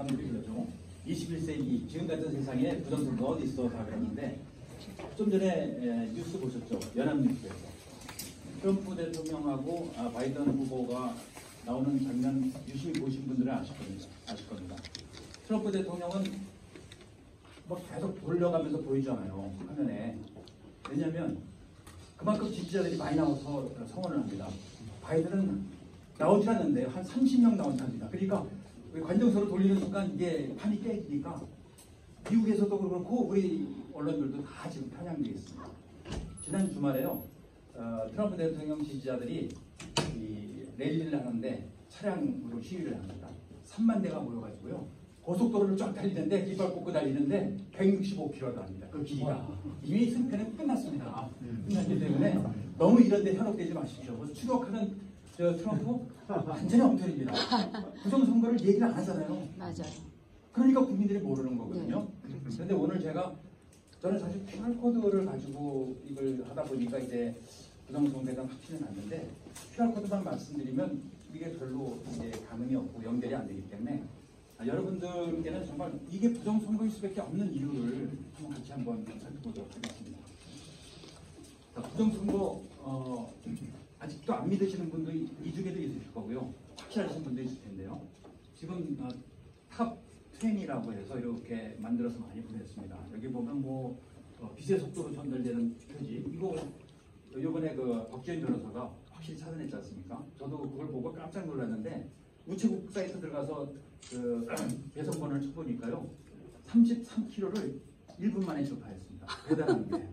잠깐 우리 불러줘. 21세기 지금 같은 세상에 부정선거 어디 있어 다 그랬는데 좀 전에 뉴스 보셨죠? 연합뉴스에서 트럼프 대통령하고 바이든 후보가 나오는 장면 유심히 보신 분들은 아실 겁니다. 트럼프 대통령은 뭐 계속 돌려가면서 보이잖아요, 화면에. 왜냐하면 그만큼 지지자들이 많이 나와서 성원을 합니다. 바이든은 나오지 않는데 한 30명 나온답니다. 그러니까 관정서로 돌리는 순간 이게 판이 깨지니까 미국에서도 그렇고 우리 언론들도 다 지금 편향되어 있습니다. 지난 주말에요, 트럼프 대통령 지지자들이 이 랠리를 하는데 차량으로 시위를 합니다. 3만 대가 모여가지고요, 고속도로를 쫙 달리는데 깃발 꽂고 달리는데 165km가 합니다. 그 길이가 이미 승패는 끝났습니다. 끝났기 때문에 너무 이런 데 현혹되지 마십시오. 그래서 추격하는 트럼프 완전히 엉터리입니다. 부정선거를 얘기를 안 하잖아요. 맞아요. 그러니까 국민들이 모르는 거거든요. 그런데 오늘 저는 사실 QR코드를 가지고 이걸 하다 보니까 이제 부정선거에 대한 확신이 났는데, QR코드만 말씀드리면 이게 별로 이제 감흥이 없고 연결이 안 되기 때문에 여러분들께는 정말 이게 부정선거일 수밖에 없는 이유를 같이 한번 살펴보도록 하겠습니다. 자, 부정선거 아직도 안 믿으시는 분도 이 중에도 있으실 거고요, 확실하신 분도 있을 텐데요. 지금 탑 10이라고 해서 이렇게 만들어서 많이 보냈습니다. 여기 보면 뭐 빛의 속도로 전달되는 표지, 이거 이번에 그 박지원 변호사가 확실히 찾아냈지 않습니까? 저도 그걸 보고 깜짝 놀랐는데 우체국 사이트 들어가서 그 배송번호를 쳐보니까요, 33km를 1분 만에 접하였습니다. 대단한 게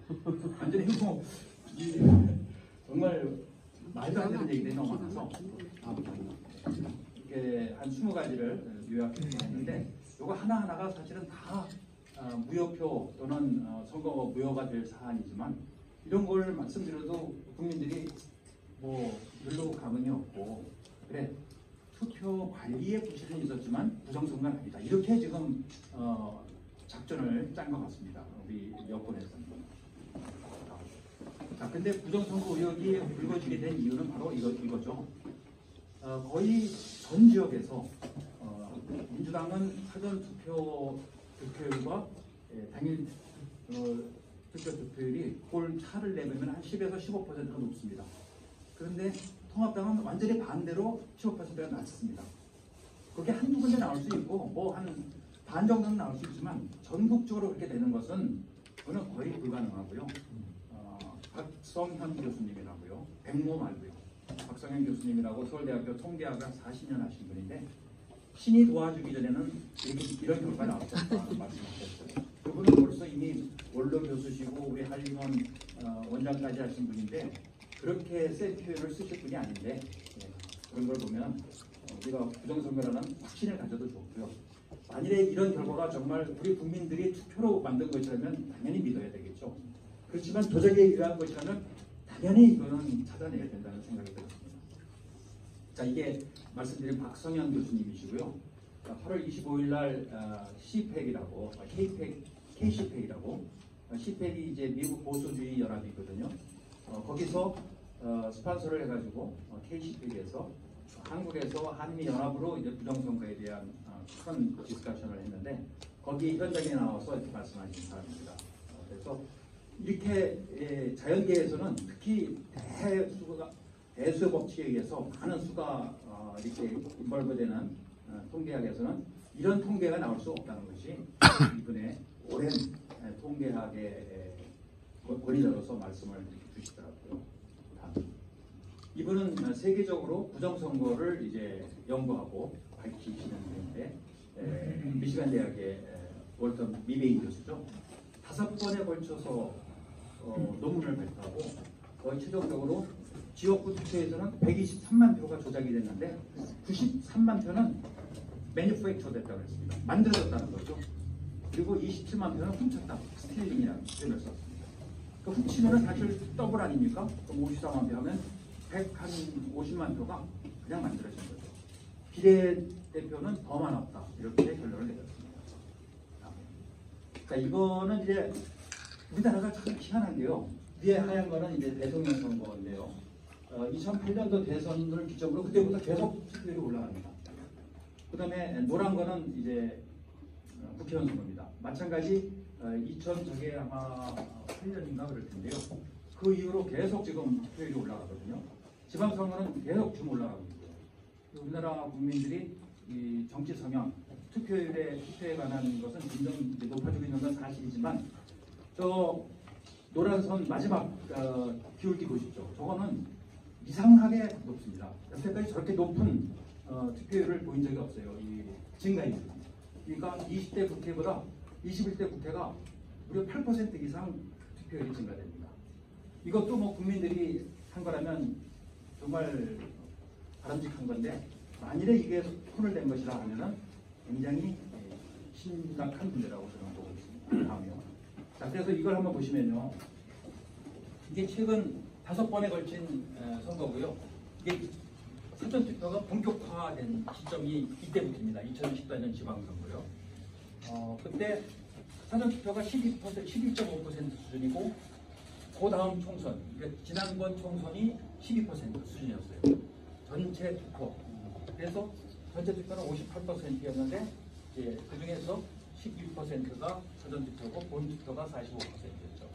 완전히 뭐 정말 말도 안 되는 얘기들이 너무 많아서 이렇게 한 20가지를 요약해서 했는데, 이거 하나하나가 사실은 다 무효표 또는 선거 무효가 될 사안이지만, 이런 걸 말씀드려도 국민들이 뭐 별로 감흥이 없고, 그래 투표 관리에 부실은 있었지만 부정선거는 아니다, 이렇게 지금 작전을 짠 것 같습니다, 우리 여권에서는. 자, 근데 부정선거 의혹이 불거지게 된 이유는 바로 이거죠. 거의 전 지역에서 민주당은 사전 득표율과 당일 득표율이 볼 차를 내보면 한 10에서 15%가 높습니다. 그런데 통합당은 완전히 반대로 15%가 낮습니다. 그게 한두 군데 나올 수 있고 뭐 한 반 정도는 나올 수 있지만 전국적으로 그렇게 되는 것은 저는 거의 불가능하고요. 박성현 교수님이라고요, 백모 말고요, 박성현 교수님이라고 서울대학교 통계학을 40년 하신 분인데, 신이 도와주기 전에는 이런 결과가 나올 수 없다고 말씀하셨어요. 그분은 벌써 이미 원로 교수시고 우리 한림원 원장까지 하신 분인데, 그렇게 센 표현을 쓰실 분이 아닌데, 그런 걸 보면 우리가 부정선거라는 확신을 가져도 좋고요. 만일에 이런 결과가 정말 우리 국민들이 투표로 만든 것이라면 당연히 믿어야 되겠죠. 그렇지만 조작에 의한 것이라면 당연히 이거는 찾아내야 된다는 생각이 들었습니다. 자, 이게 말씀드린 박성현 교수님이시고요. 8월 25일 날 CPEC이라고, KCPEC이라고, CPEC이 이제 미국 보수주의 연합이거든요. 거기서 스폰서를 해가지고 KCPEC에서 한국에서 한미 연합으로 이제 부정선거에 대한 큰 디스커션을 했는데, 거기 현장에 나와서 이렇게 말씀하신 사람입니다. 그래서 이렇게 자연계에서는 특히 대수의 법칙에 의해서 많은 수가 이렇게 인벌브되는 통계학에서는 이런 통계가 나올 수 없다는 것이 이분의 오랜 통계학의 권위자로서 말씀을 주시더라고요. 이분은 세계적으로 부정선거를 이제 연구하고 밝히시는 분인데, 미시간 대학의 월터 미베인 교수죠. 5번에 걸쳐서 논문을 발표하고 거의 최종적으로 지역구 투표에서는 123만 표가 조작이 됐는데 93만 표는 매니팩처 됐다고 했습니다. 만들어졌다는 거죠. 그리고 27만 표는 훔쳤다, 스틸링이라는 표현을 썼습니다. 그 훔치면은 사실 더블 아닙니까? 그럼 54만 표 하면 150만 표가 그냥 만들어진 거죠. 비례대표는 더 많았다, 이렇게 결론을 내렸습니다. 자, 이거는 이제 우리나라가 참 희한한 게요, 위에 하얀 거는 이제 대통령 선거인데요, 2008년도 대선을 기점으로 그때부터 계속 투표율이 올라갑니다. 그다음에 노란 거는 이제 국회의원 선거입니다. 마찬가지 2000 저게 아마 8년인가 그럴 텐데요. 그 이후로 계속 지금 투표율이 올라가거든요. 지방선거는 계속 좀 올라가고 있고요. 우리나라 국민들이 이 정치 성향, 투표에 관한 것은 점점 높아지고 있는 건 사실이지만 저 노란 선 마지막 기울기 보십시오. 저거는 이상하게 높습니다. 여태까지 저렇게 높은 투표율을 보인 적이 없어요. 이 증가율. 그러니까 20대 국회보다 21대 국회가 무려 8% 이상 투표율이 증가됩니다. 이것도 뭐 국민들이 한 거라면 정말 바람직한 건데 만일에 이게 손을 댄 것이라 하면은 굉장히 심각한 문제라고 저는 보고 있습니다. 다음이요. 자, 그래서 이걸 한번 보시면요. 이게 최근 5번에 걸친 선거고요. 이게 사전투표가 본격화된 시점이 이때부터입니다. 2014년 지방선거요. 그때 사전투표가 11.5% 수준이고 그 다음 총선, 그러니까 지난번 총선이 12% 수준이었어요. 전체 투표. 그래서 전체 투표는 58%였는데 그 중에서 11%가 사전투표고 본투표가 45%였죠.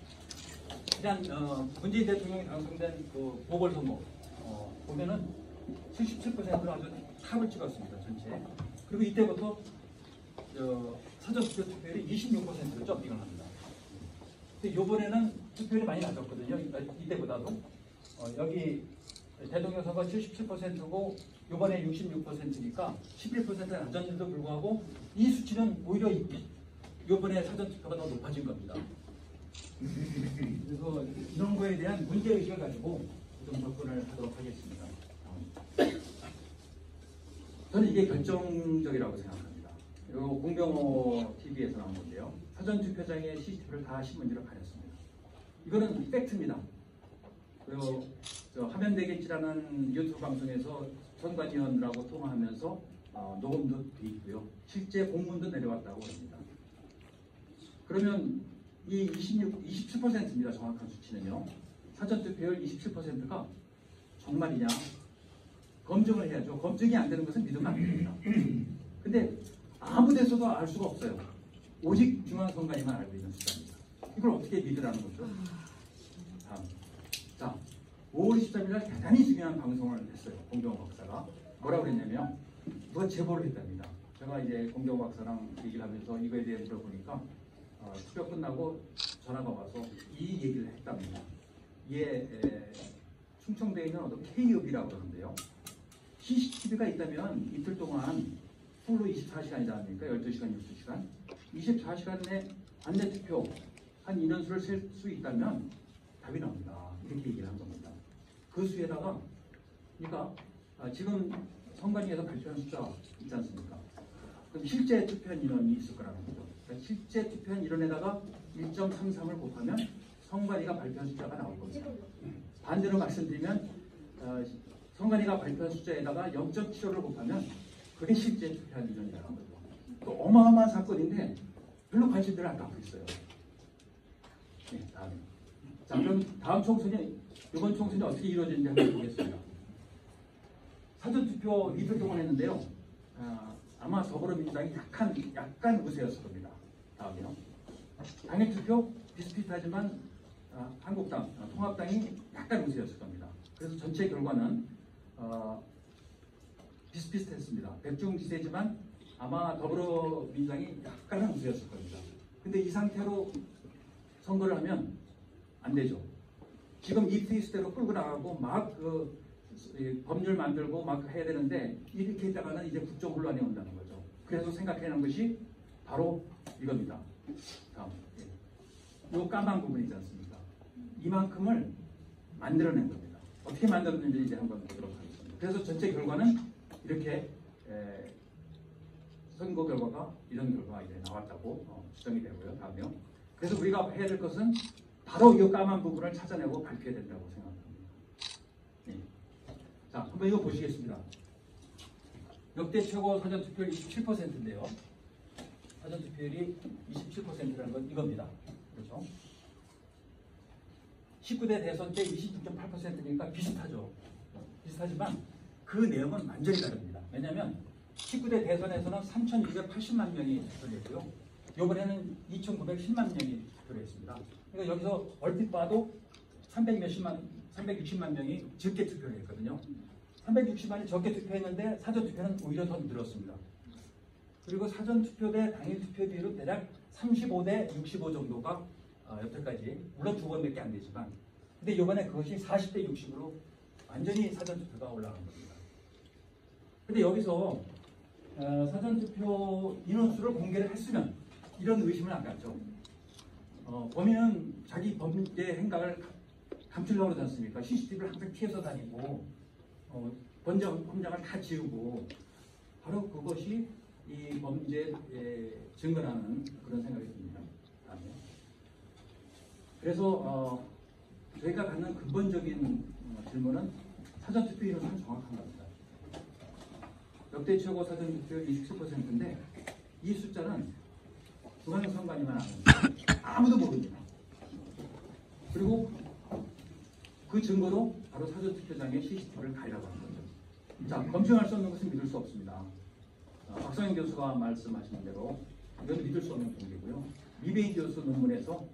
그냥 문재인 대통령이 당선된 그 보궐선거 보면은 77%로 아주 탑을 찍었습니다. 전체. 그리고 이때부터 사전투표 투표율이 26%로 점핑을 합니다. 근데 이번에는 투표율이 많이 낮았거든요. 이때보다도. 여기 대통령 선거 77%고 이번에 66%니까 11%가 낮았는데도 불구하고 이 수치는 오히려 이번에 사전투표가 더 높아진 겁니다. 그래서 이런 거에 대한 문제의식을 가지고 좀 접근을 하도록 하겠습니다. 저는 이게 결정적이라고 생각합니다. 이 공병호 TV에서 나온 건데요. 사전투표장의 CCTV를 다 신문지로 가렸습니다. 이거는 팩트입니다. 그리고 하면 되겠지라는 유튜브 방송에서 선관위원들하고 통화하면서 녹음도 돼 있고요. 실제 공문도 내려왔다고 합니다. 그러면 이 27%입니다. 정확한 수치는요. 사전투표율 27%가 정말이냐? 검증을 해야죠. 검증이 안 되는 것은 믿으면 안 됩니다. 근데 아무 데서도 알 수가 없어요. 오직 중앙선관위만 알고 있는 숫자입니다. 이걸 어떻게 믿으라는 거죠? 다음. 자, 5월 23일 날 대단히 중요한 방송을 했어요. 공병호 박사가. 뭐라고 그랬냐면 누가 제보를 했답니다. 제가 이제 공병호 박사랑 얘기를 하면서 이거에 대해 물어보니까 투표 끝나고 전화가 와서 이 얘기를 했답니다. 이게 충청도에 있는 어떤 K읍이라고 그러는데요. CCTV가 있다면 이틀 동안 풀로 24시간이지 않습니까? 12시간, 6시간. 24시간 내 안내 투표 한 인원수를 셀 수 있다면 답이 나옵니다. 이렇게 얘기를 한 겁니다. 그 수에다가 그러니까 지금 선관위에서 발표한 숫자 있지 않습니까? 그럼 실제 투표한 인원이 있을 거라는 거죠. 그러니까 실제 투표한 인원에다가 1.33을 곱하면 선관위가 발표한 숫자가 나올 겁니다. 반대로 말씀드리면 선관위가 발표한 숫자에다가 0.75를 곱하면 그게 실제 투표한 인원이라는 거죠. 또 어마어마한 사건인데 별로 관심들을 안 갖고 있어요. 네, 다음에. 자, 그럼 다음 총선이 이번 총선이 어떻게 이루어지는지 한번 보겠습니다. 사전투표 이틀 동안 했는데요. 아마 더불어민주당이 약간 우세였을 겁니다. 다음이요. 당일투표 비슷비슷하지만 한국당, 통합당이 약간 우세였을 겁니다. 그래서 전체 결과는 비슷비슷했습니다. 백중지세지만 아마 더불어민주당이 약간은 우세였을 겁니다. 근데 이 상태로 선거를 하면 안 되죠. 지금 이 페이스대로 끌고 나가고 막 법률 만들고 막 해야 되는데 이렇게 했다가는 이제 국정혼란이 온다는 거죠. 그래서 생각해낸 것이 바로 이겁니다. 다음. 이 까만 부분이 있지 않습니까? 이만큼을 만들어낸 겁니다. 어떻게 만들었는지 이제 한번 보도록 하겠습니다. 그래서 전체 결과는 이렇게 선거 결과가 이런 결과가 이제 나왔다고 추정이 되고요. 다음요. 그래서 우리가 해야 될 것은 바로 이 까만 부분을 찾아내고 발표해야 된다고 생각합니다. 네. 자, 한번 이거 보시겠습니다. 역대 최고 사전투표율 27%인데요. 사전투표율이 27%라는 건 이겁니다. 그렇죠? 19대 대선 때 26.8%니까 비슷하죠. 비슷하지만 그 내용은 완전히 다릅니다. 왜냐하면 19대 대선에서는 3,280만 명이 투표를 했고요. 이번에는 2,910만 명이 투표를 했습니다. 그러니까 여기서 얼핏 봐도 360만 명이 적게 투표를 했거든요. 360만이 적게 투표했는데 사전투표는 오히려 더 늘었습니다. 그리고 사전투표 대 당일투표 비율은 대략 35대 65 정도가 여태까지 물론 두 번밖에 안 되지만 근데 이번에 그것이 40대 60으로 완전히 사전투표가 올라간 겁니다. 근데 여기서 사전투표 인원수를 공개를 했으면 이런 의심을 안 갖죠. 범인은 자기 범죄 행각을 감추려고 그러지 않습니까? CCTV를 항상 피해서 다니고 범장을 다 지우고 바로 그것이 이 범죄에 증거라는 그런 생각이 듭니다. 그래서 저희가 갖는 근본적인 질문은 사전투표 인원수는 정확한 겁니다. 역대 최고 사전투표율 27%인데 이 숫자는 중앙선관위만 아닙니다. 아무도 모릅니다. 그리고 그 증거로 바로 사전투표장에 CCTV를 가리라고 하는 거죠. 자, 검증할 수 없는 것은 믿을 수 없습니다. 박성현 교수가 말씀하신 대로 이건 믿을 수 없는 공개고요. 미베이 교수 논문에서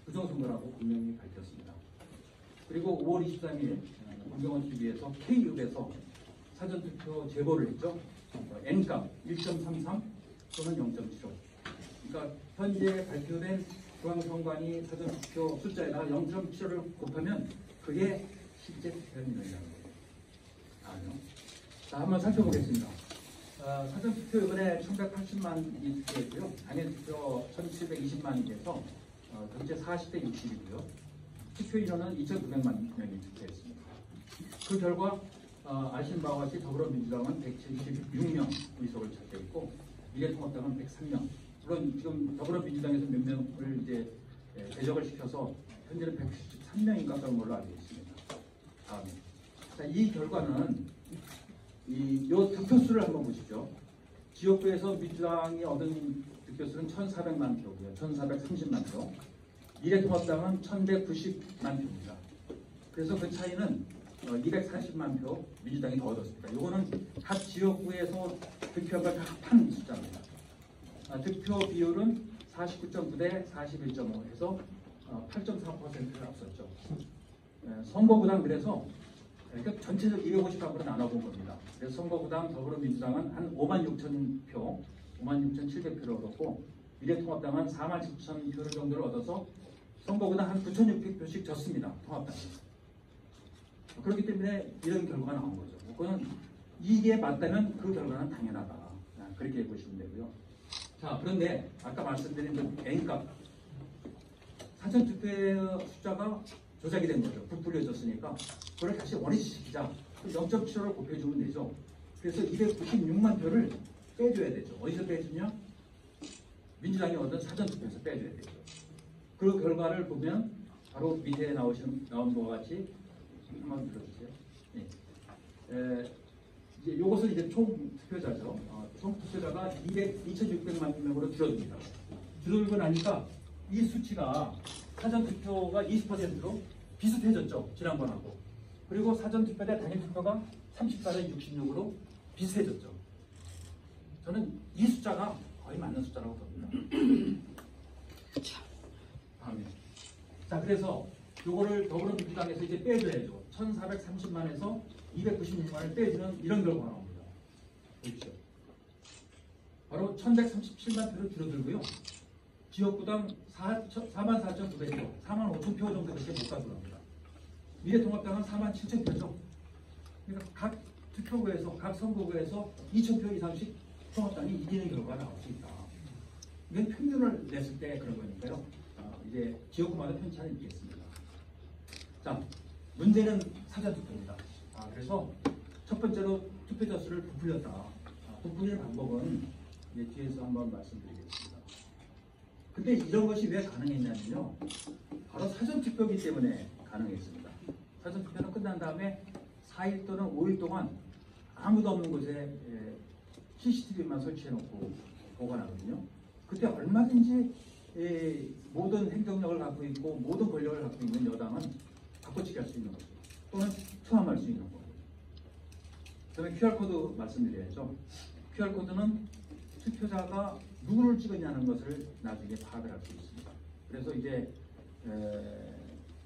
부정선거라고 분명히 밝혔습니다. 그리고 5월 23일 문경원 TV에서 K육에서 사전투표 제보를 했죠. N값 1.33 또는 0.75. 그러니까 현재 발표된 중앙선관위 사전투표 숫자에다가 0.75를 곱하면 그게 실제 투표율이라는 거예요. 자, 한번 살펴보겠습니다. 사전투표 이번에 1180만이 투표했고요. 당일투표 1720만이 돼서 전체 40대 60이고요. 투표 인원은 2900만 명이 투표했습니다. 그 결과 아시는 바와 같이 더불어민주당은 176명 의석을 차지했고 미래통합당은 103명. 물론 지금 더불어민주당에서 몇 명을 이제 배적을 시켜서 현재는 193명인가 그런 걸로 알고 있습니다. 다음에 자, 이 결과는 요 득표수를 한번 보시죠. 지역구에서 민주당이 얻은 득표수는 1,400만 표고요. 1,430만 표. 미래통합당은 1,190만 표입니다. 그래서 그 차이는 240만 표 민주당이 더 얻었습니다. 이거는 각 지역구에서 득표한 걸 다 합한 숫자입니다. 득표 비율은 49.9 대 41.5 해서 8.4%를 앞섰죠. 선거구당 그래서 그러니까 전체적 250합으로 나눠본 겁니다. 그래서 선거구당 더불어민주당은 한 5만 6천 표, 5만 6,700표를 얻었고 미래통합당은 4만 7천 표 정도를 얻어서 선거구당 한 9,600표씩 졌습니다. 통합당이. 그렇기 때문에 이런 결과가 나온 거죠. 그거는 이게 맞다면 그 결과는 당연하다. 그렇게 보시면 되고요. 자, 그런데 아까 말씀드린 그 N값 사전투표 숫자가 조작이 된 거죠. 부풀려졌으니까 그걸 다시 원위치시키자. 0.75를 곱해주면 되죠. 그래서 296만 표를 빼줘야 되죠. 어디서 빼주냐? 민주당이 얻은 사전투표에서 빼줘야 되죠. 그 결과를 보면 바로 밑에 나온 바와 같이 한번 들어주세요. 네. 이제 이것은 이제 총 투표자죠. 총 투표자가 2,600만 명으로 줄어듭니다. 줄어들고 나니까 이 수치가 사전투표가 20%로 비슷해졌죠. 지난번하고. 그리고 사전투표 대 당일투표가 34대 66으로 비슷해졌죠. 저는 이 숫자가 거의 맞는 숫자라고 봅니다. 다음에. 자, 그래서 요거를 더불어민주당에서 이제 빼줘야죠. 1,430만에서 296만을 빼주는 이런 결과가 나옵니다. 보십시오. 바로 1,137만 표를 줄어들고요. 지역구당 44,900표, 45,000표 정도밖에 못 가져갑니다. 미래통합당은 47,000표죠. 그러니까 각 투표구에서, 각 선거구에서 2,000표 이상씩 통합당이 이기는 결과가 나올 수 있다. 이건 평균을 냈을 때 그런 거니까요. 이제 지역구마다 편차는 있겠습니다. 자, 문제는 사전투표입니다. 그래서 첫 번째로 투표자 수를 부풀렸다. 부풀리는 방법은 이제 뒤에서 한번 말씀드리겠습니다. 근데 이런 것이 왜 가능했냐면요. 바로 사전투표이기 때문에 가능했습니다. 사전투표는 끝난 다음에 4일 또는 5일 동안 아무도 없는 곳에 CCTV만 설치해놓고 보관하거든요. 그때 얼마든지 모든 행정력을 갖고 있고 모든 권력을 갖고 있는 여당은 바꿔치기 할 수 있는 거죠. 또는 투함할 수 있는 거죠. 그다음에 QR코드 말씀드려야죠. QR코드는 투표자가 누구를 찍었냐는 것을 나중에 파악을 할 수 있습니다. 그래서 이제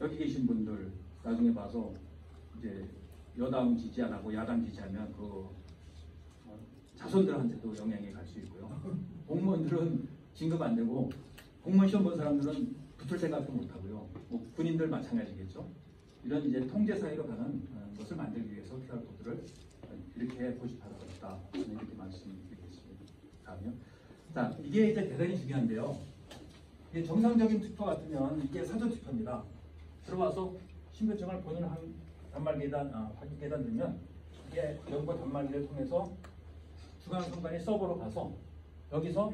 여기 계신 분들 나중에 봐서 이제 여당 지지 안 하고 야당 지지하면 그 자손들한테도 영향이 갈 수 있고요. 공무원들은 진급 안 되고 공무원 시험 본 사람들은 붙을 생각도 못 하고요. 뭐 군인들 마찬가지겠죠. 이런 이제 통제 사회로 가는 것을 만들기 위해서 QR코드를 이렇게 고집하는 것이다. 저는 이렇게 말씀드리겠습니다. 다음요. 자, 이게 이제 대단히 중요한데요. 이게 정상적인 투표 같으면 이게 사전 투표입니다. 들어와서 신분증을 본인 단말 계단, 확인 계단 들면 이게 연구 단말기를 통해서 중앙선관위 서버로 가서 여기서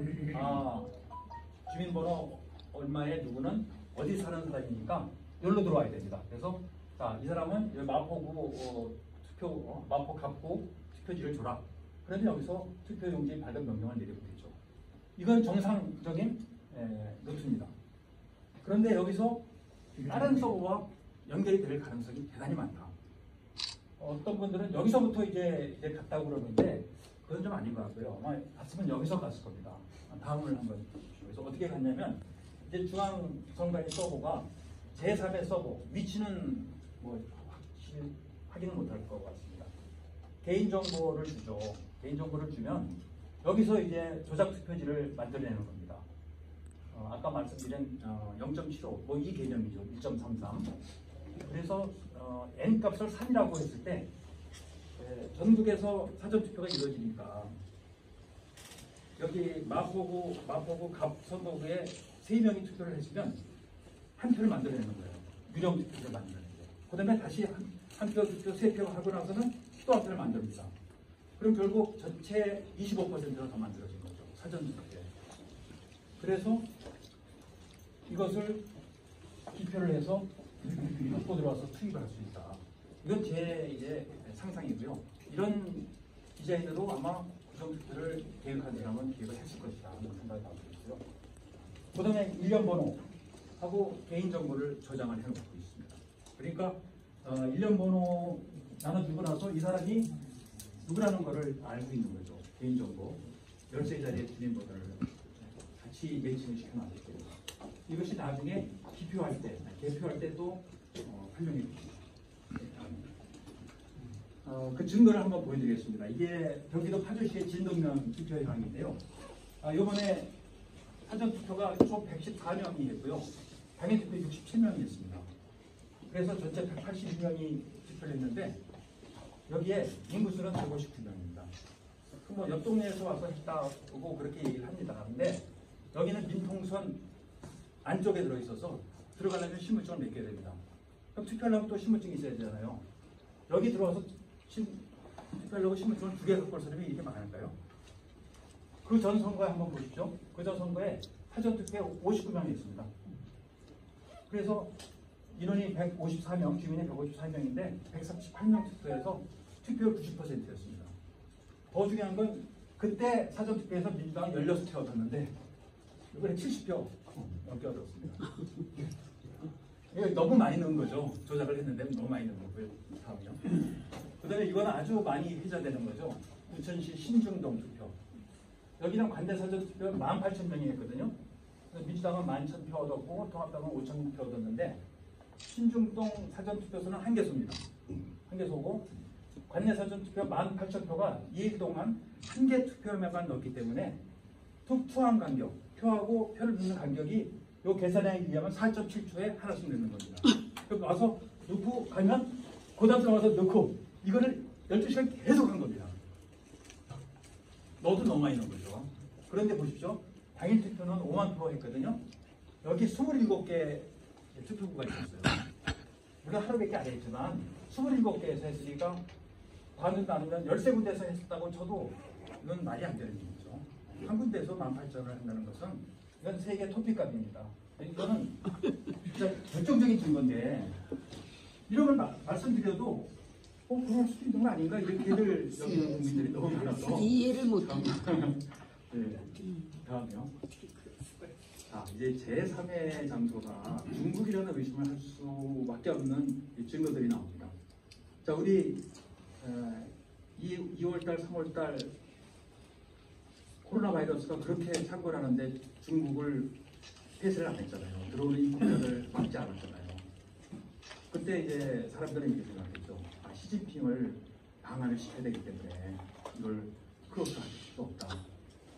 주민번호 얼마에 누구는 어디 사는 사람이니까 여기로 들어와야 됩니다. 그래서 자, 이 사람은 여기 마포구 마포 갑구 투표지를 줘라. 그러면 여기서 투표용지 발급 명령을 내려보겠죠. 이건 정상적인 루트입니다. 그런데 여기서 다른 서버와 연결이 될 가능성이 대단히 많다. 어떤 분들은 여기서부터 이제 갔다고 그러는데 그건 좀 아닌 것 같고요. 아마 갔으면 여기서 갔을 겁니다. 다음을 한번 보시죠. 그래서 어떻게 갔냐면 이제 중앙선관위 서버가 제3의 서버 위치는 뭐 확인은 못할 것 같습니다. 개인정보를 주죠. 개인정보를 주면 여기서 이제 조작 투표지를 만들어내는 겁니다. 아까 말씀드린 0.75, 뭐 이 개념이죠. 1.33. 그래서 n 값을 3이라고 했을 때 전국에서 사전투표가 이루어지니까 여기 마포구 갑 선거구에 3명이 투표를 했으면 한 표를 만들어내는 거예요. 유령 투표를 만들어내는 거예요. 그 다음에 다시 한 표, 두 표, 3표 하고 나서는 또 한 표를 만듭니다. 그럼 결국 전체 25%가 더 만들어진 거죠. 사전투표에. 그래서 이것을 기표를 해서 갖고 들어와서 투입을 할 수 있다. 이건 제 이제 상상이고요. 이런 디자인으로 아마 구성투표를 계획한 사람은 기획을 했을 것이다 하는 생각이 나고 있고요. 그 다음에 일련 번호하고 개인정보를 저장을 해놓고 있습니다. 그러니까 일련 번호 나눠주고 나서 이 사람이 누구라는 거를 알고 있는 거죠. 개인정보. 열쇠 자리에 주민번호를 같이 매칭을 시켜놨기 때문에 이것이 나중에 기표할 때, 개표할 때 또 활용이 됩니다. 그 증거를 한번 보여드리겠습니다. 이게 경기도 파주시의 진동면 투표장인데요. 이번에 사전투표가 총 114명이 했고요. 당일투표 67명이 했습니다. 그래서 전체 182명이 투표를 했는데 여기에 인구수는 159명입니다. 뭐 옆 동네에서 와서 했다고 그렇게 얘기를 합니다. 근데 여기는 민통선 안쪽에 들어있어서 들어가려면 신분증을 맡겨야 됩니다. 그럼 투표하려면 또 신분증이 있어야 되잖아요. 여기 들어와서 투표하려고 신분증을 2개 갖고 올 사람이 이렇게 많을까요? 그 전 선거에 한번 보십시오. 그 전 선거에 사전투표에 59명이 있습니다. 그래서 인원이 154명, 주민이 154명인데 138명 투표해서 투표율 90%였습니다. 더 중요한 건 그때 사전투표에서 민주당은 16표 얻었는데 이번에 70표 넘게 얻었습니다. 이거 너무 많이 넣은 거죠. 조작을 했는데 너무 많이 넣은 거고요. 다음이요. 그 다음에 이거는 아주 많이 회자되는 거죠. 부천시 신중동 투표. 여기는 관내 사전투표 18,000명이 했거든요. 민주당은 11,000표 얻었고 통합당은 5,000표 얻었는데 신중동 사전투표소는 한개소입니다. 한개소고 관내 사전투표 18,000표가 2일 동안 한 개 투표에만 넣었기 때문에 투항 간격, 표하고 표를 넣는 간격이 요 계산에 의하면 4.7초에 하나씩 넣는 겁니다. 그래서 와서 넣고 가면 그 다음 들어가서 넣고 이거를 12시간 계속 한 겁니다. 넣어도 너무 많이 넣은 거죠. 그런데 보십시오. 당일 투표는 5만 표 했거든요. 여기 27개 투표구가 있었어요. 우리가 하루밖에 안 했지만 27개에서 했으니까 과는 나누면 13군데에서 했다고 쳐도 이건 말이 안 되는 일이죠. 한 군데에서 18,000원을 한다는 것은 이건 세계 토픽값입니다. 이거는 진짜 결정적인 증거인데 이런 걸 말씀드려도 그럴 수도 있는 거 아닌가 이렇게들 여기는 국민들이 너무 많아서 이해를 못해요. 네. 다음이요. 자, 이제 제3의 장소가 중국이라는 의심을 할 수밖에 없는 증거들이 나옵니다. 자, 우리 2월달, 3월달 코로나 바이러스가 그렇게 창궐하는데 중국을 폐쇄를 안 했잖아요. 들어오는 입국자를 막지 않았잖아요. 그때 이제 사람들은 이렇게 생각했죠. 아, 시진핑을 방한을 시켜야 되기 때문에 이걸 크로스할 수 없다.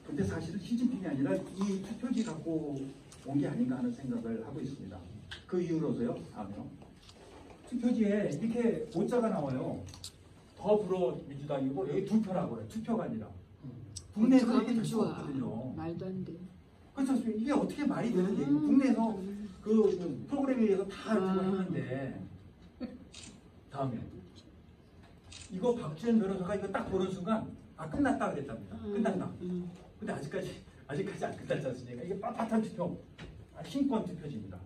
근데 사실은 시진핑이 아니라 이 투표지 갖고 온 게 아닌가 하는 생각을 하고 있습니다. 그 이유로서요. 다음에요. 투표지에 이렇게 오자가 나와요. 더불어민주당이고 여기 두 표라고 그래요. 투표가 아니라. 국내에서 이렇게 될 수가 없거든요. 말도 안 돼. 그렇죠. 이게 어떻게 말이 되는 얘기고 국내에서 그 프로그램에 의해서 다 그거 했는데 다음에 이거 박지원 변호사가 이거 딱 보는 순간 아 끝났다 그랬답니다. 끝났다. 근데 아직까지 안 끝났지 않습니까? 이게 빳빳한 투표, 힘권 투표지입니다.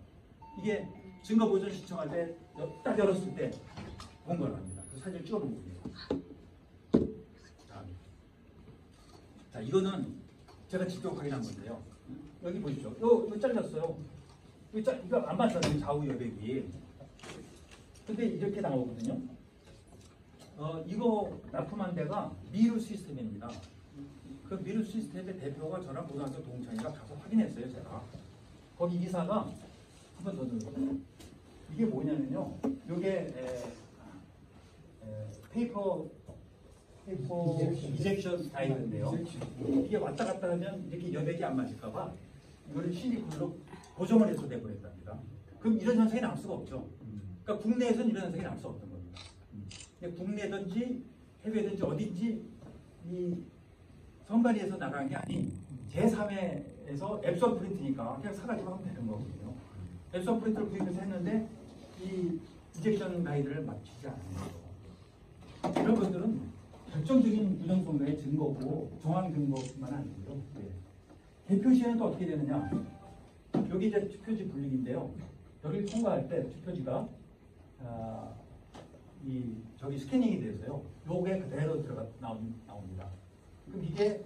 이게 증거보전 신청할 때 딱 열었을 때 본 거랍니다. 그 사진을 찍어놓은 겁니다. 자, 이거는 제가 직접 확인한 건데요. 여기 보십시오. 이거 잘렸어요. 이거 안 맞잖아요. 좌우 여백이. 근데 이렇게 나오거든요. 이거 납품한 데가 미르 시스템입니다. 그 미르 시스템의 대표가 저랑 고등학교 동창이라 가서 확인했어요. 제가. 거기 이사가 한 번 더 들어요. 이게 뭐냐면요. 이게 페이퍼 이젝션 타입인데요. 이게 왔다 갔다 하면 이렇게 여백이 안 맞을까봐 이거를 실리콘으로 고정을 해서 내보냈답니다. 그럼 이런 현상이 나올 수가 없죠. 그러니까 국내에서는 이런 현상이 나올 수 없는 겁니다. 국내든지 해외든지 어딘지 이 선관위에서 나간 게 아닌 제3회에서 앱선 프린트니까 그냥 사가지고 하면 되는 거거든요. 앱선 프린트를 구입해서 했는데 이 이젝션 가이드를 맞추지 않는 거죠. 이런 것들은 결정적인 부정선거의 증거고 정황 증거뿐만 아니고요. 네. 개표 시에는 또 어떻게 되느냐? 여기 이제 투표지 분리기인데요. 여기를 통과할 때 투표지가 저기 스캐닝이 돼서요. 요게 그대로 나옵니다. 그럼 이게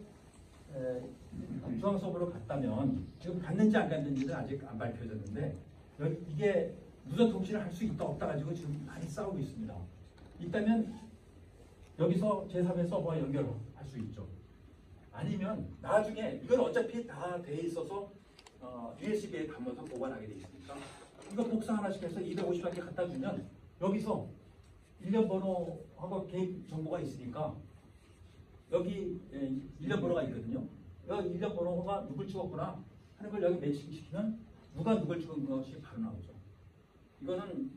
중앙 서버로 갔다면 지금 갔는지 안 갔는지는 아직 안 밝혀졌는데 이게 무선 통신을 할 수 있다 없다 가지고 지금 많이 싸우고 있습니다. 있다면 여기서 제3의 서버와 연결할 수 있죠. 아니면 나중에 이건 어차피 다 돼 있어서 USB에 담아서 보관하게 돼 있으니까 이거 복사 하나씩 해서 250개 갖다 주면 여기서 일련 번호하고 개인 정보가 있으니까 여기 일련 번호가 있거든요. 여기 일련 번호가 누굴 찍었구나 하는 걸 여기 매칭시키면 누가 누굴 찍은 것이 바로 나오죠. 이거는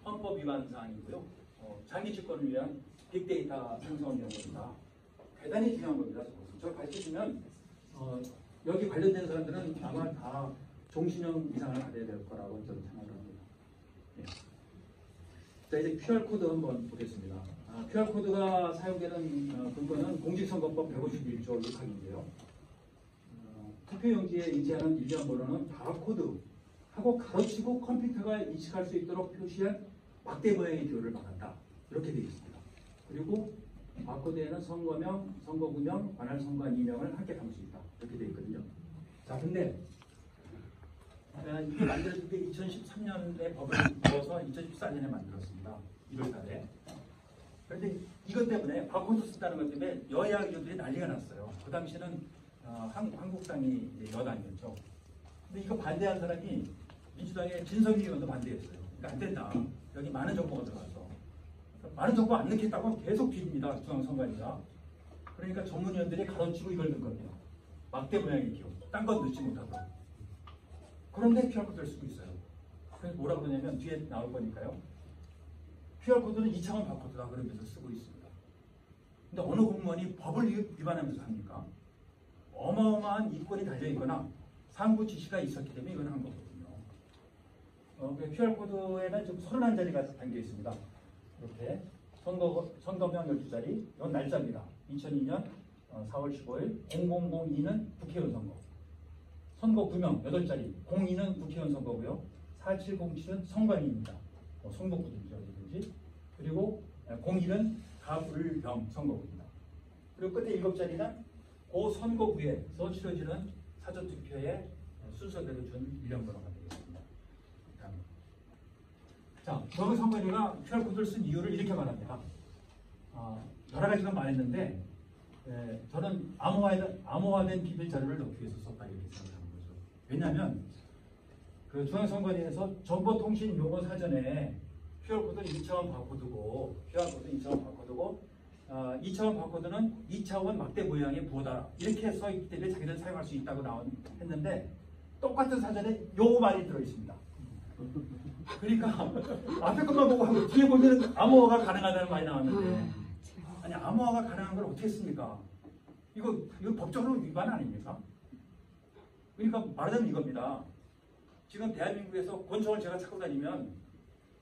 헌법 위반 사항이고요. 장기 집권을 위한 빅데이터 생성이라는 겁니다. 대단히 중요한 겁니다. 저걸 가르쳐주면 여기 관련된 사람들은 아마 다 종신형 이상을 받아야 될 거라고 저는 생각을 합니다. 네. 자, 이제 QR코드 한번 보겠습니다. QR코드가 사용되는 근거는 공직선거법 151조 6항인데요. 투표용지에 인쇄하는 일련 번호는 바코드 하고 가로치고 컴퓨터가 인식할 수 있도록 표시한 막대 모양의 기호를 말한다. 이렇게 되어 있습니다. 그리고 바코드에는 선거명, 선거구명, 관할 선거한 이명을 함께 담을 수 있다. 이렇게 되어 있거든요. 자, 근데 이게 만들어진 게 2013년에 법을 넣어서 2014년에 만들었습니다. 1월 달에. 그런데 이것 때문에 바코드 쓴다는 것 때문에 여야 의원들이 난리가 났어요. 그 당시는 한국당이 여당이었죠. 근데 이거 반대한 사람이 민주당의 진성희 의원도 반대했어요. 그러니까 안 된다. 여기 많은 정보가 들어가서. 많은 정보 안 넣겠다고 계속 비립니다. 중앙선관위가. 그러니까 전문위원들이 가로치고 이걸 넣은 겁니다. 막대 모양의 기호. 딴 건 넣지 못하고. 그런데 QR코드를 쓰고 있어요. 그래서 뭐라고 그러냐면 뒤에 나올 거니까요. QR코드는 2차원 바코드다 그러면서 쓰고 있습니다. 근데 어느 공무원이 법을 위반하면서 합니까? 어마어마한 이권이 달려있거나 상부 지시가 있었기 때문에 이건 한 거거든요. QR코드에는 지금 31자리가 담겨 있습니다. 이렇게 선거명 12자리, 이건 날짜입니다. 2002년 4월 15일, 0002는 국회의원 선거. 선거구명 8자리, 02는 국회의원 선거고요. 4707은 선관위입니다. 성북구든지 어디든지. 그리고 01은 가불병 선거구입니다. 그리고 끝에 7자리는 그 선거구에서 치러지는 사전투표의 순서대로 준 일련번호가 되겠습니다. 자, 저희 선관위가 QR코드를 쓴 이유를 이렇게 말합니다. 여러 가지가 말했는데 저는 암호화된 비밀 자료를 넣기 위해서 썼다 이렇게 생각하는 거죠. 왜냐하면 그 중앙선관위에서 정보통신 용어 사전에 QR코드는 2차원 바코드고 QR코드는 2차원 바코드고 2차원 바코드는 2차원 막대 모양의 보다 이렇게 써 있기 때문에 자기들은 사용할 수 있다고 했는데 똑같은 사전에 요 말이 들어 있습니다. 그러니까 앞에 것만 보고 하고 뒤에 보면 암호화가 가능하다는 말이 나왔는데 아니 암호화가 가능한 걸 어떻게 했습니까? 이거 법적으로 위반 아닙니까? 그러니까 말하자면 이겁니다. 지금 대한민국에서 권총을 제가 찾고 다니면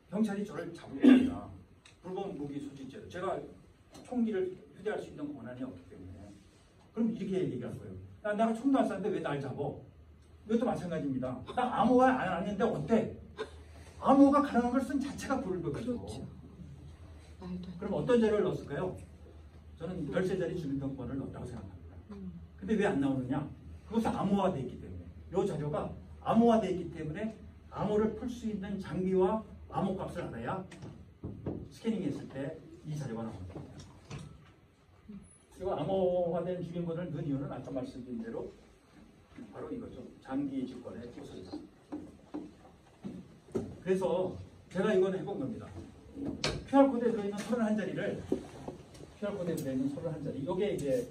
경찰이 저를 잡을 겁니다. 불법 무기 소지죄로. 제가 총기를 휴대할 수 있는 권한이 없기 때문에. 그럼 이렇게 얘기할 거예요. 내가 총도 안 쐈는데 왜 날 잡어? 이것도 마찬가지입니다. 나 암호화 안 했는데 어때? 암호가 가능한 걸 쓴 자체가 불법이죠. 그렇죠. 그럼 어떤 자료를 넣었을까요? 저는 13자리 주민등록번호를 넣었다고 생각합니다. 근데 왜 안 나오느냐? 그것은 암호화되어 있기 때문에. 이 자료가 암호화되어 있기 때문에 암호를 풀 수 있는 장비와 암호값을 알아야 스캐닝했을 때 이 자료가 나옵니다. 이거 암호화된 주민번호를 넣은 이유는 아까 말씀드린 대로 바로 이거죠. 장기 직권의 기술이다. 그래서 제가 이건 해본 겁니다. QR코드에 들어있는 31자리를 QR코드에 들어있는 31자리 이게 이제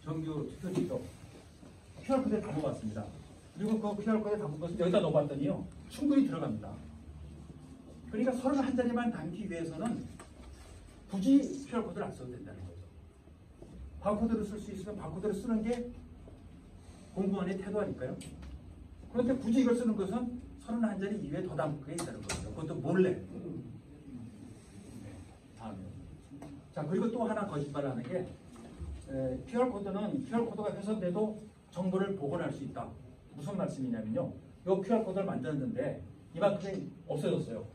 정규 투표지표 QR코드에 담아봤습니다. 그리고 그 QR코드에 담은 것을 여기다 넣어봤더니요 충분히 들어갑니다. 그러니까 31자리만 담기 위해서는 굳이 QR코드를 안 써도 된다는 거죠. 바코드를 쓸 수 있으면 바코드를 쓰는 게 공무원의 태도 아닐까요? 그런데 굳이 이걸 쓰는 것은 31자리 이외에 더 담게 있다는 거죠. 그것도 몰래. 다음에. 자, 그리고 또 하나 거짓말을 하는 게 QR코드가 훼손돼도 정보를 복원할 수 있다. 무슨 말씀이냐면요. 이 QR코드를 만들었는데 이만큼 없어졌어요.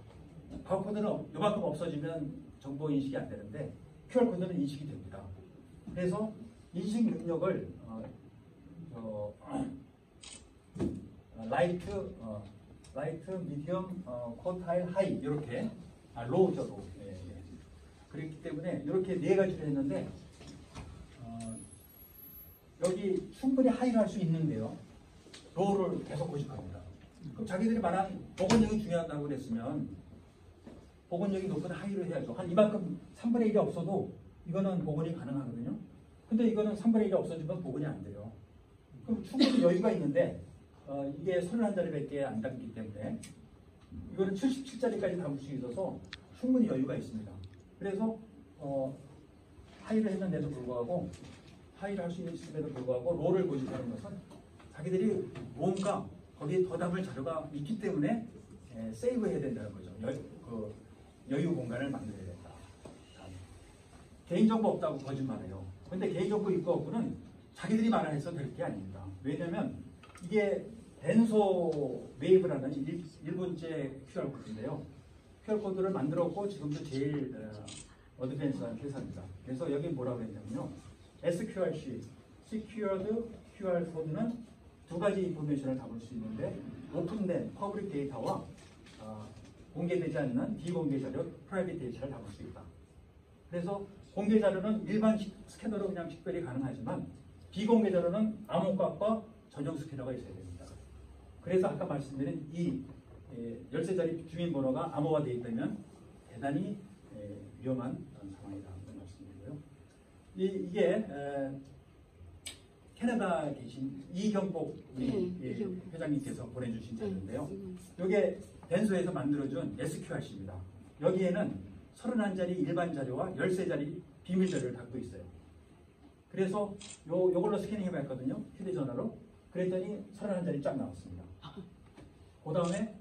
바코드는 이만큼 없어지면 정보 인식이 안 되는데 QR코드는 인식이 됩니다. 그래서 인식 능력을 라이트, 미디엄, 쿼타일, 하이 이렇게 로우죠. 로우. 그렇기 때문에 이렇게 네 가지를 했는데 여기 충분히 하이를 할 수 있는데요. 로우를 계속 고집합니다. 그럼 자기들이 말한 복원력이 중요하다고 그랬으면 복원력이 높은 하이를 해야죠. 한 이만큼 3분의 1이 없어도 이거는 복원이 가능하거든요. 근데 이거는 3분의 1이 없어지면 복원이 안 돼요. 그럼 충분히 여유가 있는데 이게 31자리밖에 안 담기 때문에 이거는 77자리까지 담을 수 있어서 충분히 여유가 있습니다. 그래서 하이를 했는데도 불구하고 하이를 할 수 있음에도 불구하고 로우를 고집하는 것은 자기들이 뭔가 거기에 더 담을 자료가 있기 때문에 세이브해야 된다는 거죠. 여유 공간을 만들어야 된다. 개인정보 없다고 거짓말해요. 근데 개인정보 있고 없고는 자기들이 말해서 될 게 아닙니다. 왜냐하면 이게 덴소 웨이브라는 일본제 QR코드인데요. QR코드를 만들었고 지금도 제일 어드밴스한 회사입니다. 그래서 여기 뭐라고 했냐면요. SQRC, Secured QR 코드는 두 가지 인포메이션을 담을 수 있는데 오픈된 퍼블릭 데이터와 공개되지 않는 비공개 자료, 프라이빗 데이터를 담을 수 있다. 그래서 공개 자료는 일반 스캐너로 그냥 식별이 가능하지만 비공개 자료는 암호값과 전용 스캐너가 있어야 됩니다. 그래서 아까 말씀드린 이 13자리 주민번호가 암호화되어 있다면 대단히 위험한 상황이라는 말씀이고요. 이게 캐나다에 계신 이경복 회장님께서 보내주신 자료인데요. 이게 덴소에서 만들어준 SQRC입니다. 여기에는 31자리 일반 자료와 13자리 비밀 자료를 담고 있어요. 그래서 요걸로 스캐닝 해봤거든요. 휴대전화로. 그랬더니 31자리 쫙 나왔습니다. 그 다음에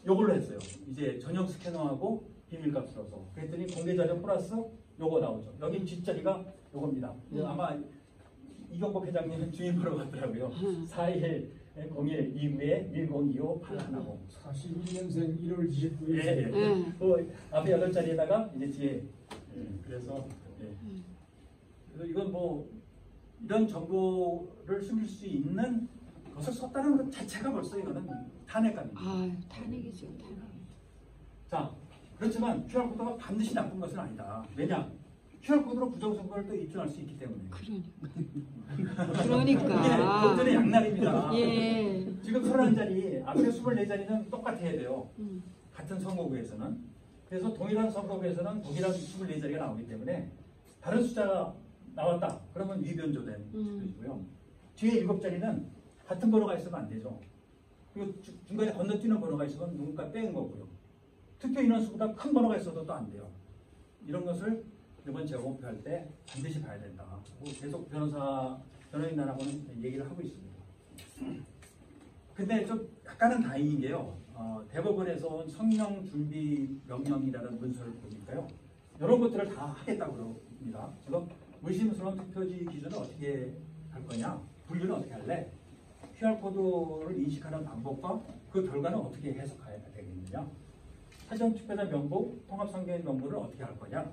요걸로 했어요. 이제 전용 스캐너하고 비밀값 써서. 그랬더니 공개 자료 플러스 요거 나오죠. 여기 뒷자리가 요겁니다. 아마 이경복 회장님은 주민번호 같더라고요. 4101 이후에 1025 810. 41년생 1월 29일. 예. 그 앞에 8자리에다가 이제 뒤에. 그래서 이건 뭐 이런 정보를 숨길 수 있는 것을 썼다는 것 자체가 벌써 이거는 탄핵감입니다. 탄핵이죠. 탄핵. 자, 그렇지만 QR코드가 반드시 나쁜 것은 아니다. 왜냐? QR코드로 부정선거를 또 입증할 수 있기 때문에. 그러니까. 이게 법전의 양날입니다. 예. 지금 31자리, 앞에 24자리는 똑같아야 돼요. 같은 선거구에서는. 그래서 동일한 선거구에서는 동일한 24자리가 나오기 때문에 다른 숫자가 나왔다. 그러면 위변조된 것이고요. 뒤에 7자리는 같은 번호가 있으면 안 되죠. 그리고 중간에 건너뛰는 번호가 있으면 누군가 뺀 거고요. 투표 인원수보다 큰 번호가 있어도 또 안 돼요. 이런 것을 이번 재검표할 때 반드시 봐야 된다. 계속 변호인단하고는 얘기를 하고 있습니다. 근데 좀 약간은 다행인 게요. 대법원에서 온 성명 준비 명령이라는 문서를 보니까요. 이런 것들을 다 하겠다고 그럽니다. 지금 물심스러운 투표지 기준은 어떻게 할 거냐? 분류는 어떻게 할래? QR코드를 인식하는 방법과 그 결과는 어떻게 해석해야 되겠느냐? 사전투표자 명부, 통합선거인 명부를 어떻게 할 거냐?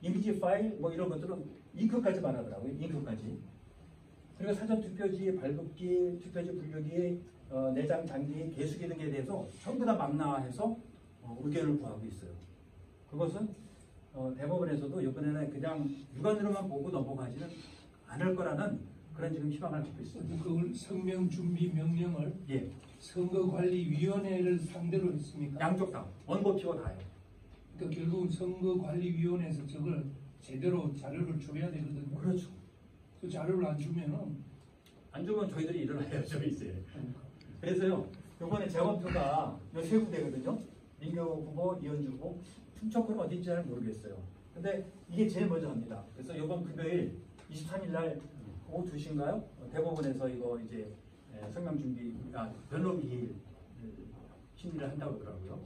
이미지 파일 뭐 이런 것들은 잉크까지 말하더라고요. 잉크까지. 그리고 사전투표지 발급기, 투표지 분류기, 내장 장기, 개수기 등에 대해서 전부 다 망라해서 의견을 구하고 있어요. 그것은 대법원에서도 이번에는 그냥 육안으로만 보고 넘어가지는 않을 거라는 그런 지금 희망을 갖고 있습니다. 그걸 성명 준비 명령을 예, 선거관리위원회를 상대로 했습니까? 양쪽 다 원고피고 다요. 그러니까 결국은 선거관리위원회에서 저걸 제대로 자료를 줘야 되거든요. 그렇죠. 그 자료를 안 주면은 안 주면 저희들이 일어나야죠 이제. 그래서요, 이번에 재검표가 세 군데거든요. 민교 후보, 이현주 후보, 충청권은 어딘지 잘 모르겠어요. 근데 이게 제일 먼저 합니다. 그래서 이번 금요일 23일 날 오후 2시인가요? 대법원에서 이거 이제 성명 준비, 변론기일 심리를 한다고 그러더라고요.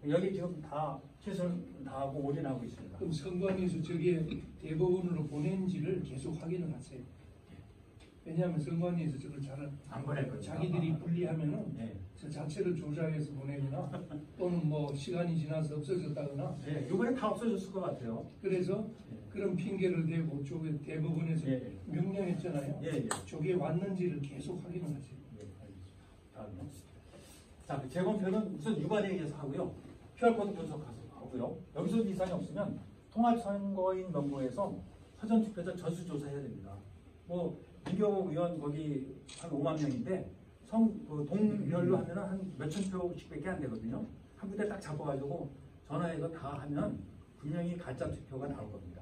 여기 지금 다 최선을 다하고 올인하고 있습니다. 그럼 선관위에서 저게 대법원으로 보낸지를 계속 확인을 하세요. 왜냐하면 선관위에서 저걸 잘 안 보낼 거예요. 자기들이 분리하면은 네. 저 자체를 조작해서 보내거나 또는 뭐 시간이 지나서 없어졌다거나 네, 이번에 다 없어졌을 것 같아요. 그래서 네. 그런 핑계를 대고 저게 대법원에서 예. 명령했잖아요. 예, 예. 저게 왔는지를 계속 확인을 하세요. 네, 알겠습니다. 다음요. 자, 그 재검표는 우선 유관에 의해서 하고요. QR코드 분석하고요. 여기서 이상이 없으면 통합선거인 명부에서 사전투표자 전수 조사해야 됩니다. 뭐 민교 의원 거기 한 5만 명인데 그 동별로 하면은 한 몇천 표씩밖에 안 되거든요. 한 군데 딱 잡아가지고 전화해서 다 하면 분명히 가짜 투표가 나올 겁니다.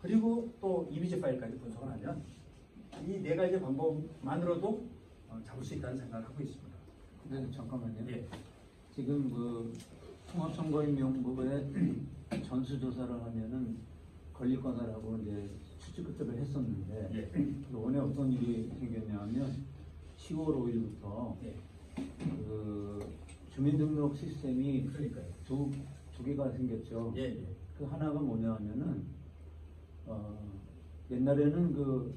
그리고 또 이미지 파일까지 분석을 하면 이 네 가지 방법만으로도 잡을 수 있다는 생각을 하고 있습니다. 네, 잠깐만요. 예. 지금 그 통합선거인 명부에 전수조사를 하면은 걸릴 거다라고 이제 추측을 했었는데 예. 이번에 어떤 일이 생겼냐면 10월 5일부터 예. 그 주민등록 시스템이 그러니까요. 두 개가 생겼죠. 예, 예. 그 하나가 뭐냐 하면은 옛날에는 그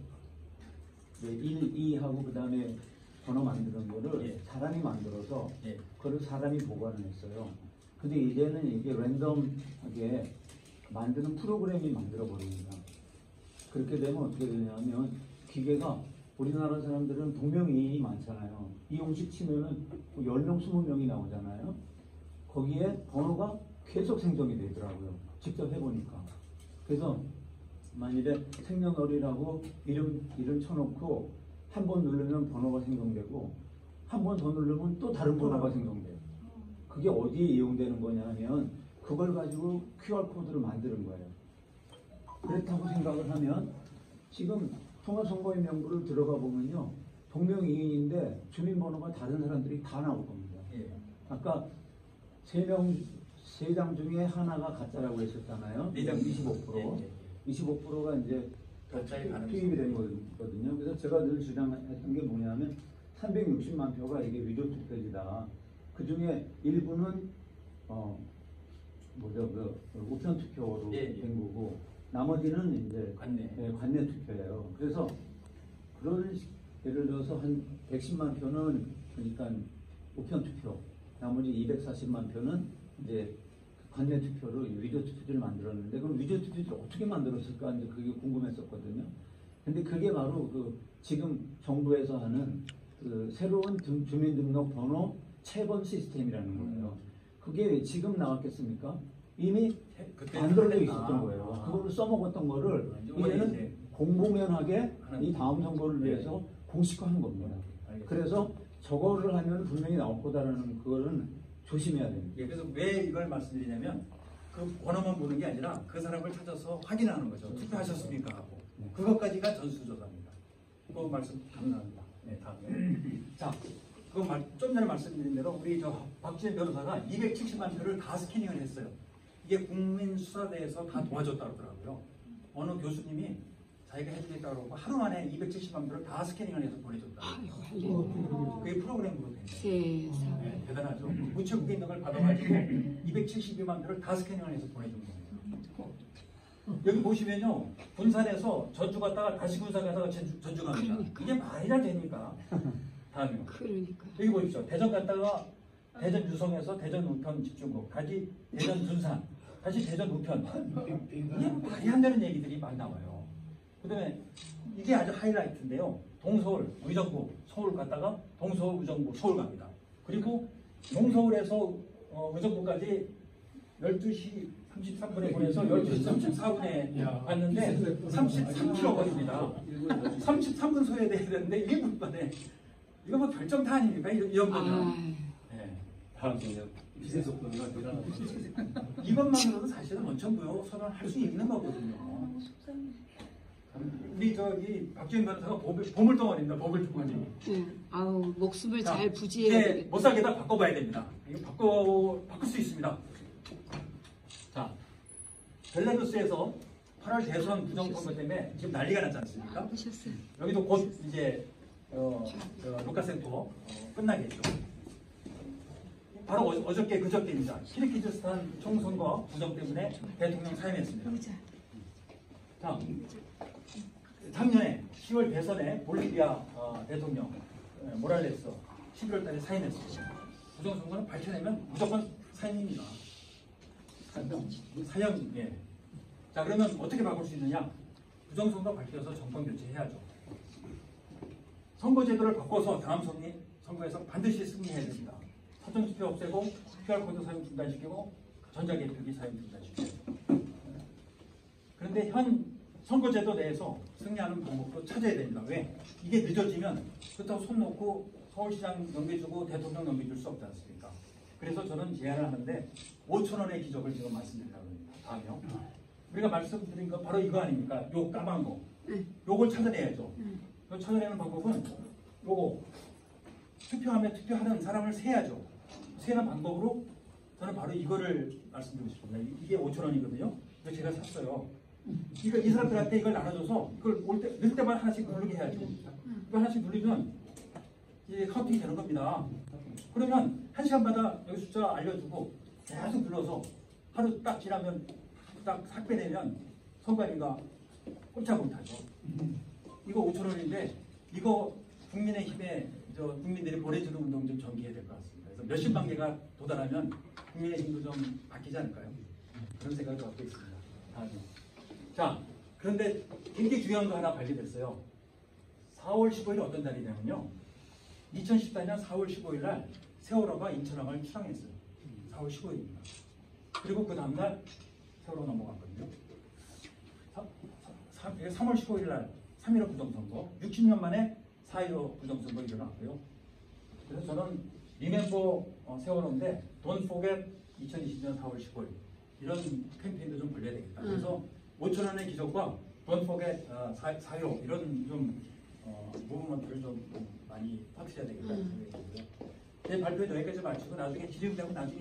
1, 2하고 그 다음에 번호 만드는 거를 예. 사람이 만들어서 예. 그걸 사람이 보관을 했어요. 근데 이제는 이게 랜덤하게 만드는 프로그램이 만들어 버립니다. 그렇게 되면 어떻게 되냐면 기계가 우리나라 사람들은 동명이인이 많잖아요. 이용식 치면은 10명, 20명이 나오잖아요. 거기에 번호가 계속 생성이 되더라고요. 직접 해보니까. 그래서 만일에 생년월일하고 이름 쳐놓고 한 번 누르면 번호가 생성되고 한 번 더 누르면 또 다른 번호가 생성돼요. 그게 어디에 이용되는 거냐 하면 그걸 가지고 QR코드를 만드는 거예요. 그렇다고 생각을 하면 지금 통합선거인 명부를 들어가 보면요. 동명이인인데 주민번호가 다른 사람들이 다 나올 겁니다. 예. 아까 세 장 중에 하나가 가짜라고 했었잖아요. 4장 25%. 예, 예. 25%가 이제 가짜의 가능성이 투입이 된 거거든요. 그래서 제가 늘 주장했던 게 뭐냐면 360만 표가 이게 위조 투표지다. 그 중에 일부는 우편 투표로 예, 예. 된 거고 나머지는 이제 관내. 관내 투표예요. 그래서 그런 예를 들어서 한 110만 표는 그러니까 우편 투표, 나머지 240만 표는 이제 관내 투표로 위조 투표지를 만들었는데 그럼 위조 투표지를 어떻게 만들었을까 이제 그게 궁금했었거든요. 근데 그게 바로 그 지금 정부에서 하는 그 새로운 주민등록번호 체번 시스템이라는 거예요. 그게 지금 나왔겠습니까? 이미 그때 만들어져 했다. 있었던 거예요. 아. 그거를 써먹었던 거를 이번에 이제는 이제 공공연하게 하는 이 다음 선거를 네. 위해서 공식화한 겁니다. 알겠습니다. 그래서 저거를 하면 분명히 나올 거다라는 그거는 조심해야 됩니다. 예, 그래서 왜 이걸 말씀드리냐면 그 번호만 보는 게 아니라 그 사람을 찾아서 확인하는 거죠. 투표하셨습니까 하고 네. 그것까지가 전수조사입니다. 그 말씀 감사합니다. 네, 다음에 자, 좀 전에 말씀드린 대로 우리 저 박지현 변호사가 270만 표를 다 스캐닝을 했어요. 이게 국민수사대에서 다 도와줬다고 그러더라고요. 어느 교수님이 자기가 해주겠다고 그러고 하루 만에 270만 표를 다 스캐닝을 해서 보내줬다. 그게 프로그램으로 된 거예요. 세상. 네, 대단하죠. 우체국에 있는 걸 받아가지고 272만 표를 다 스캐닝을 해서 보내준 거예요. 여기 보시면요, 군산에서 전주 갔다가 다시 군산 가다가 전주 갑니다. 그러니까. 이게 말이나 되니까. 다음이요. 그러니까. 여기 보십시오. 대전 갔다가 대전 유성에서 대전 우편 집중국, 다시 대전 둔산, 다시 대전 우편. 이게 말이 안 되는 얘기들이 많이 나와요. 그 다음에 이게 아주 하이라이트인데요. 동서울, 의정부, 서울 갔다가 동서울, 의정부, 서울 갑니다. 그리고 동서울에서 의정부까지 12시 33분에 보내서 12시 34분에 갔는데 33km 거리입니다. 33분 소요돼야 되는데 1분 만에 이거 뭐 결정타 아닙니까? 이런 거는. 아, 네. 다음 주에는 기세 속도가 대단하다. 이것만으로도 사실은 원천부여 선언할 수 있는 거거든요. 우리 저기 박지현 변호사가 보물덩어리입니다. 보물덩어리. 네. 아우 목숨을 자, 잘 부지해야 이제 되겠다. 못 살게다 바꿔봐야 됩니다. 이거 바꿀 수 있습니다. 자, 벨라루스에서 8월 대선 부정선거 때문에 지금 난리가 났지 않습니까? 하셨어요. 여기도 곧 이제 루카센코 끝나겠죠. 바로 어저께 그저께입니다. 키르기즈스탄 총선거 부정 때문에 대통령 사임했습니다. 자, 작년에 10월 대선에 볼리비아 대통령 모랄레스 11월 달에 사임했어요. 부정선거는 밝혀내면 무조건 사임입니다. 사형, 예. 자, 그러면 어떻게 바꿀 수 있느냐? 부정선거 밝혀서 정권 교체해야죠. 선거제도를 바꿔서 다음 선거에서 반드시 승리해야 됩니다. 사전투표 없애고 QR코드 사용 중단시키고 전자개표기 사용 중단시키고. 그런데 현 선거제도 내에서 승리하는 방법도 찾아야 됩니다. 왜? 이게 늦어지면 그렇다고 손 놓고 서울시장 넘겨주고 대통령 넘겨줄 수 없지 않습니까? 그래서 저는 제안을 하는데 5천 원의 기적을 지금 말씀드리려고 합니다. 다음이요. 우리가 말씀드린 거 바로 이거 아닙니까? 요 까만 거. 요걸 찾아내야죠. 요 찾아내는 방법은 요거 투표하면 투표하는 사람을 세야죠. 세는 방법으로 저는 바로 이거를 말씀드리고 싶습니다. 이게 5천 원이거든요. 이거 제가 샀어요. 이 사람들한테 이걸 나눠줘서 이걸 넣을 때만 하나씩 누르게 해야죠. 이거 하나씩 누르면 이제 카운팅이 되는 겁니다. 그러면 1시간마다 여기 숫자 알려주고 계속 눌러서 하루 딱 지나면 딱 삭제되면 선관위가 꼼짝 못하죠. 이거 5천 원인데 이거 국민의힘에 국민들이 보내주는 운동 좀 전개해야 될 것 같습니다. 그래서 몇십만 개가 도달하면 국민의힘도 좀 바뀌지 않을까요? 그런 생각을 갖고 있습니다. 자, 그런데 굉장히 중요한 거 하나 발견됐어요. 4월 15일 어떤 날이냐면요. 2014년 4월 15일 날 세월호가 인천항을 출항했어요. 4월 15일입니다. 그리고 그 다음날 세월호 넘어갔거든요. 3월 15일 날 3.15 부정선거, 60년 만에 4.15 부정선거 일어났고요. 그래서 저는 리멤버 세월호인데 Don't Forget 2020년 4월 15일 이런 캠페인도 좀 벌려야 되겠다. 그래서 5천 원의 기적과 Don't Forget 4.15 이런 좀 무브먼트를 좀 많이 퍼뜨려야 되겠다 생각이 들고요. 제 발표는 여기까지 마치고 나중에 기재부장은 나중에